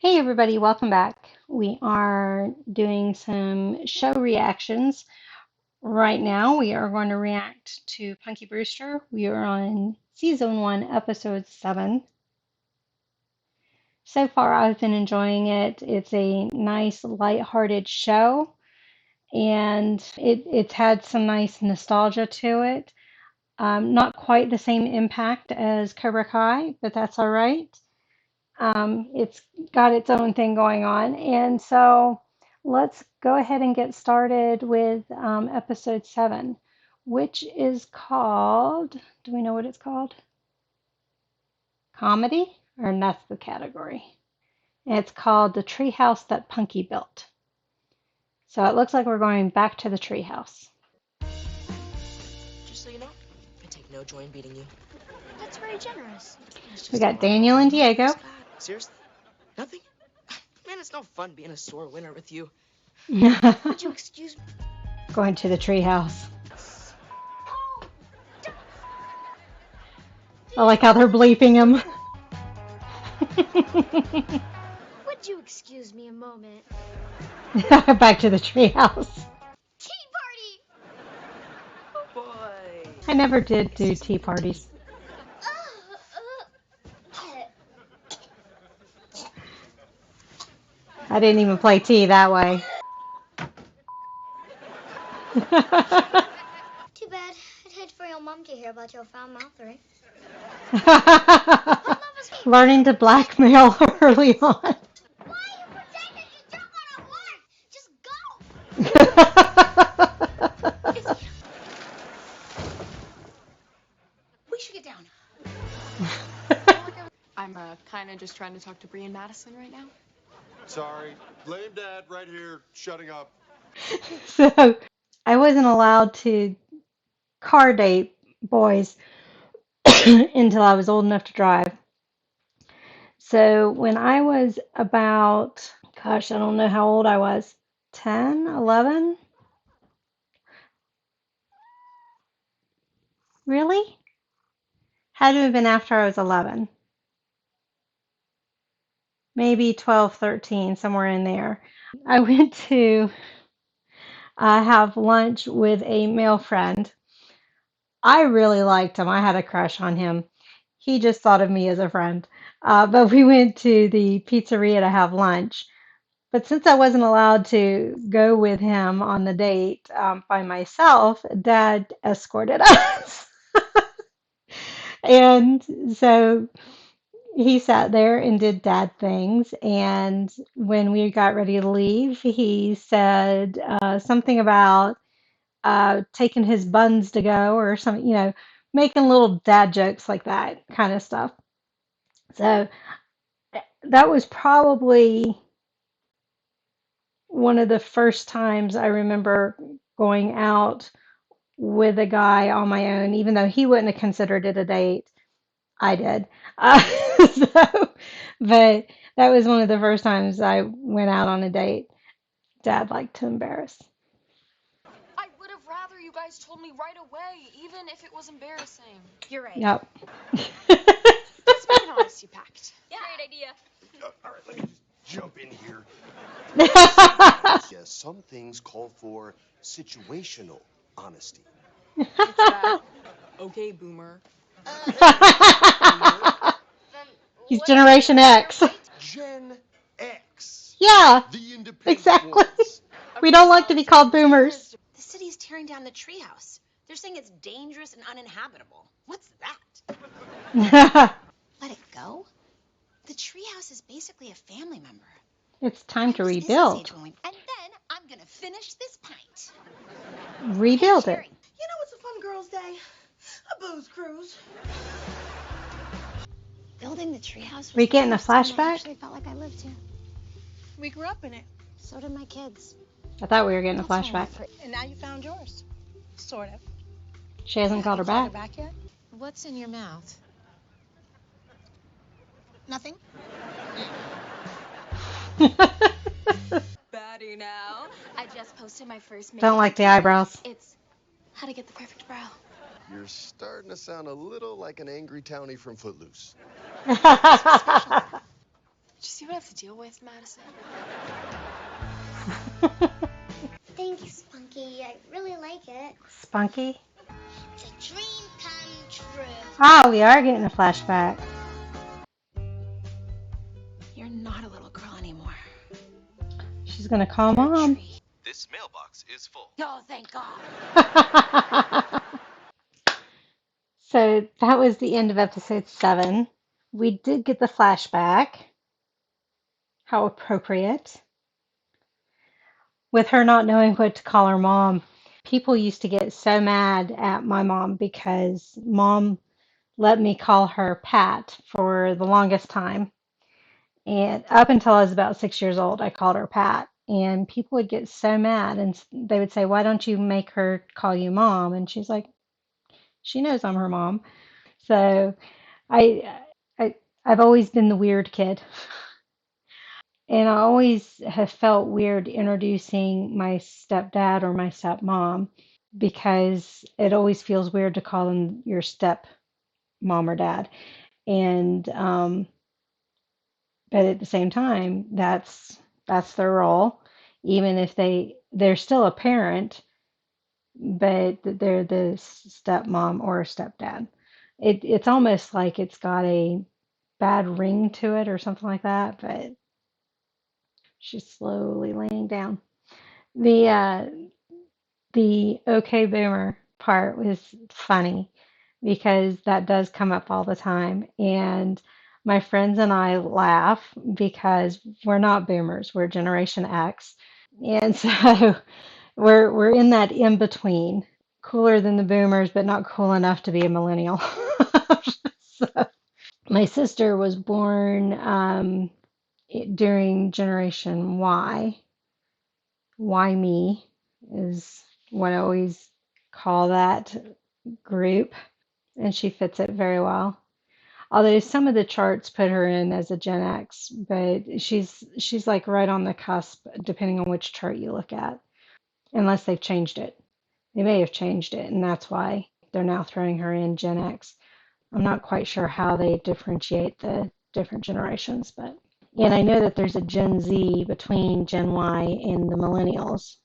Hey everybody, welcome back. We are doing some show reactions. Right now, we are going to react to Punky Brewster. We are on season 1, episode 7. So far, I've been enjoying it. It's a nice, lighthearted show, and it's had some nice nostalgia to it. Not quite the same impact as Cobra Kai, but that's all right. It's got its own thing going on. And so let's go ahead and get started with episode 7, which is called, do we know what it's called? Comedy? Or that's the category. And it's called The Treehouse That Punky Built. So it looks like we're going back to the treehouse. Just so you know, I take no joy in beating you. That's very generous. We got Daniel and Diego. Seriously? Nothing? Man, it's no fun being a sore winner with you. Would you excuse me? Going to the treehouse. I like how they're bleeping him. Would you excuse me a moment? Back to the treehouse. Tea party! Oh boy. I never did do tea parties. I didn't even play tea that way. Too bad. I'd hate for your mom to hear about your foul mouthery. Learning to blackmail early on. Why are you pretending you don't want to work? Just go! We should get down. I'm kind of just trying to talk to Bree and Madison right now. Sorry. Lame dad right here, shutting up. So I wasn't allowed to car date boys until I was old enough to drive. So when I was about, gosh, I don't know how old I was, 10, 11? Really? Had to have been after I was 11. Maybe 12, 13, somewhere in there. I went to have lunch with a male friend. I really liked him. I had a crush on him. He just thought of me as a friend. But we went to the pizzeria to have lunch. But since I wasn't allowed to go with him on the date by myself, Dad escorted us. And so he sat there and did dad things. And when we got ready to leave, he said something about taking his buns to go or something, making little dad jokes like that kind of stuff. So that was probably one of the first times I remember going out with a guy on my own, even though he wouldn't have considered it a date. I did. But that was one of the first times I went out on a date. Dad liked to embarrass. I would have rather you guys told me right away, even if it was embarrassing. You're right. Yep. Let's make an honesty pact. Yeah. Great idea. All right, let me just jump in here. Yes, some things call for situational honesty. It's that. Okay, boomer. He's Generation X. Gen X. Yeah, The independent exactly. ones. We don't like to be called boomers. The city's tearing down the treehouse. They're saying it's dangerous and uninhabitable. What's that? Let it go? The treehouse is basically a family member. It's time to I was business rebuild. age when we- And then I'm gonna finish this pint. Rebuild Hey, it. You know what's a fun girl's day? A booze cruise. Building the treehouse was We getting the a first time I flashback? actually felt like I lived here. We grew up in it, So did my kids. I thought we were getting a That's all flashback. right. and now you found yours. Sort of. She hasn't called her Called back. yet? What's in your mouth? Nothing. Batty now. I just posted my first Don't like the eyebrows. It's how to get the perfect brow. You're starting to sound a little like an angry townie from Footloose. you see what I have to deal with, Madison? Thanks, Punky. I really like it. Spunky? It's a dream come true. Ah, we are getting a flashback. You're not a little girl anymore. She's gonna call You're a Mom. tree. This mailbox is full. Oh, thank God. So that was the end of episode 7. We did get the flashback. How appropriate. With her not knowing what to call her mom. People used to get so mad at my mom because Mom let me call her Pat for the longest time. And up until I was about 6 years old, I called her Pat. And people would get so mad and they would say, "Why don't you make her call you Mom?" And she's like, she knows I'm her mom. So I, I I've always been the weird kid. And I always have felt weird introducing my stepdad or my stepmom because it always feels weird to call them your step mom or dad. And but at the same time, that's their role, even if they're still a parent, but they're the stepmom or stepdad. It's almost like it's got a bad ring to it or something like that, but she's slowly laying down. The okay boomer part was funny because that does come up all the time. And my friends and I laugh because we're not boomers, we're Generation X. And so we're in that in between. Cooler than the boomers, but not cool enough to be a millennial. So, my sister was born during Generation Y. Why me is what I always call that group, and she fits it very well. Although some of the charts put her in as a Gen X, but she's like right on the cusp, depending on which chart you look at, unless they've changed it. They may have changed it, and that's why they're now throwing her in Gen X. I'm not quite sure how they differentiate the different generations, but and I know that there's a Gen Z between Gen Y and the millennials.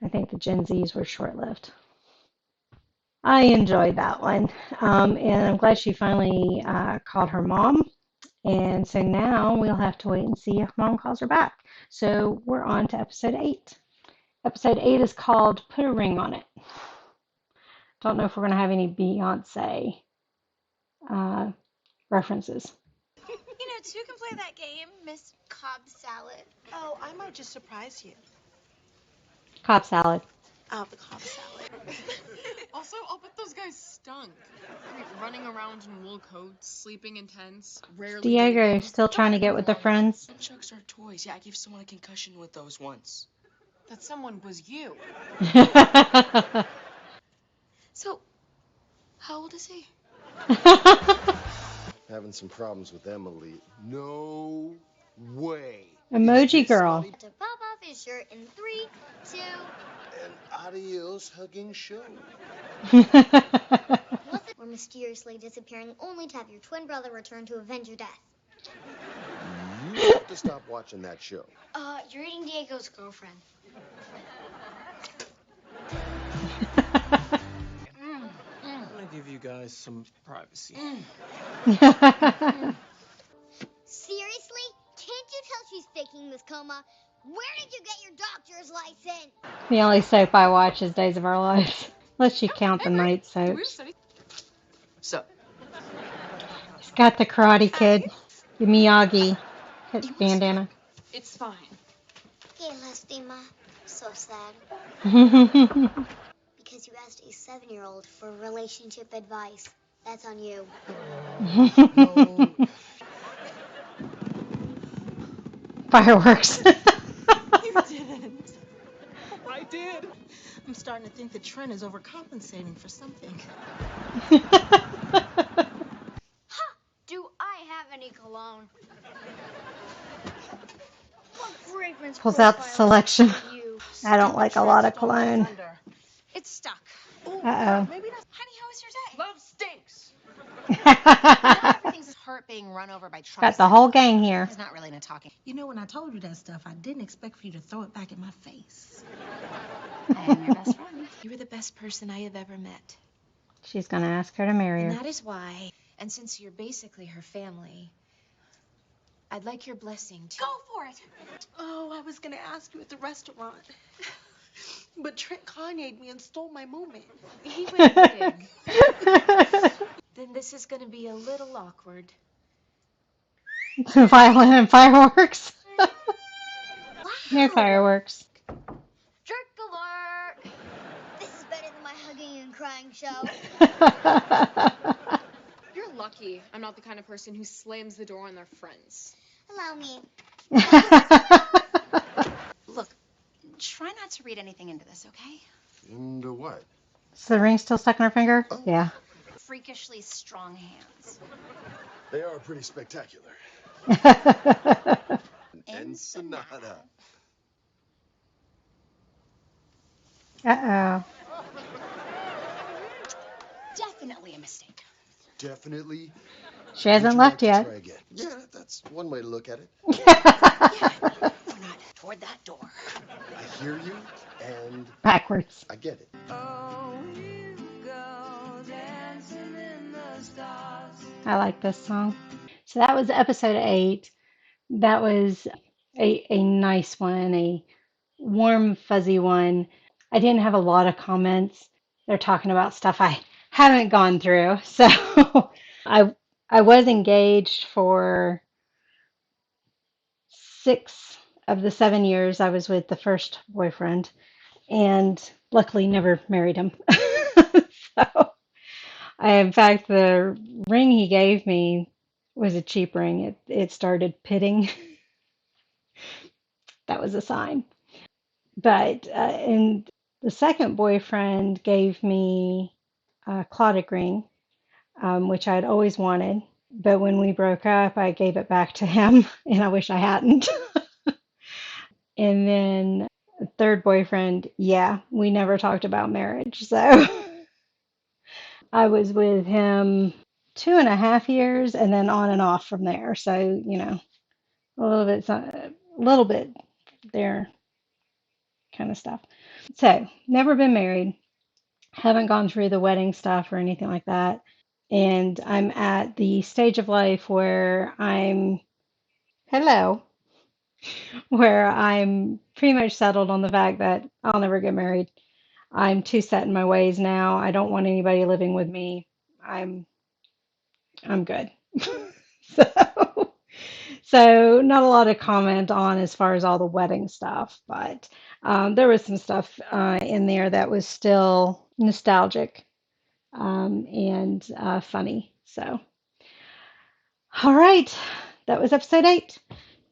I think the Gen Zs were short-lived. I enjoyed that one. And I'm glad she finally called her mom. And so now we'll have to wait and see if Mom calls her back. So we're on to episode 8. Episode 8 is called Put a Ring on It. Don't know if we're going to have any Beyonce uh, references. You know, two can play that game, Miss Cobb Salad. Oh, I might just surprise you. Cobb salad. Oh, the Cobb salad. Also, I'll bet those guys stunk. I mean, running around in wool coats, sleeping in tents, rarely Diego bathing. still trying to get with the friends. Nunchucks are toys. Yeah, I gave someone a concussion with those once. That someone was you. So, how old is he? Having some problems with Emily. No way. Emoji Is this girl. funny? To pop off his shirt in 3, 2. An adios hugging show. Or mysteriously disappearing only to have your twin brother return to avenge your death. You have to stop watching that show. You're eating Diego's girlfriend. I'm gonna give you guys some privacy. Seriously? Can't you tell she's faking this coma? Where did you get your doctor's license? The only soap I watch is Days of Our Lives. Unless you count the night soaps. So, He's got the Karate Kid, the Miyagi bandana. It's fine. Hey, Lastima. So sad. Because you asked a 7-year-old for relationship advice. That's on you. No. Fireworks. You didn't. I did. I'm starting to think the trend is overcompensating for something. Do I have any cologne? What fragrance Pulls out the selection. you? I don't like a lot of cologne. It's stuck. Uh-oh. Maybe not. Honey, how was your day? Love stinks. Not everything's heart being run over by Got the whole gang here. He's not really into talking. You know, when I told you that stuff, I didn't expect for you to throw it back in my face. I am your best friend. You were the best person I have ever met. She's going to ask her to marry And her. that is why, and since you're basically her family, I'd like your blessing to... Go for it. Oh, I was going to ask you at the restaurant. But Trent Kanye'd me and stole my moment. He went big. Then this is going to be a little awkward. Violin and fireworks. Wow. No fireworks. Jerk alert! This is better than my hugging and crying show. You're lucky I'm not the kind of person who slams the door on their friends. Allow me. Look, try not to read anything into this, okay? Into what? Is the ring still stuck in her finger? Oh. Yeah. Freakishly strong hands. They are pretty spectacular. Ensenada. Uh-oh. Definitely a mistake. Definitely. She hasn't Would you left like to yet. try again? Yeah, that's one way to look at it. We're not toward that door. I hear you, and Backwards. I get it. I like this song. So that was episode 8. That was a nice one, a warm, fuzzy one. I didn't have a lot of comments. They're talking about stuff I haven't gone through. So I was engaged for 6 of the 7 years I was with the first boyfriend, and luckily never married him. So in fact, the ring he gave me was a cheap ring. It started pitting. That was a sign. But and the second boyfriend gave me a clotted ring, which I'd always wanted. But when we broke up, I gave it back to him, and I wish I hadn't. And then the third boyfriend, yeah, we never talked about marriage. So I was with him 2.5 years, and then on and off from there. So a little bit there, kind of stuff. So never been married. Haven't gone through the wedding stuff or anything like that. And I'm at the stage of life where hello, where I'm pretty much settled on the fact that I'll never get married. I'm too set in my ways now. I don't want anybody living with me. I'm good. So, so not a lot of comment on as far as all the wedding stuff, but there was some stuff in there that was still nostalgic and funny. So, all right, that was episode 8.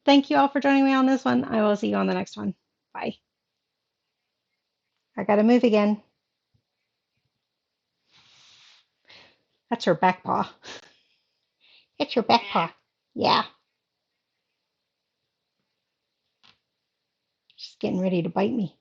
Thank you all for joining me on this one. I will see you on the next one. Bye. I got to move again. That's her back paw. It's your back paw. Yeah. She's getting ready to bite me.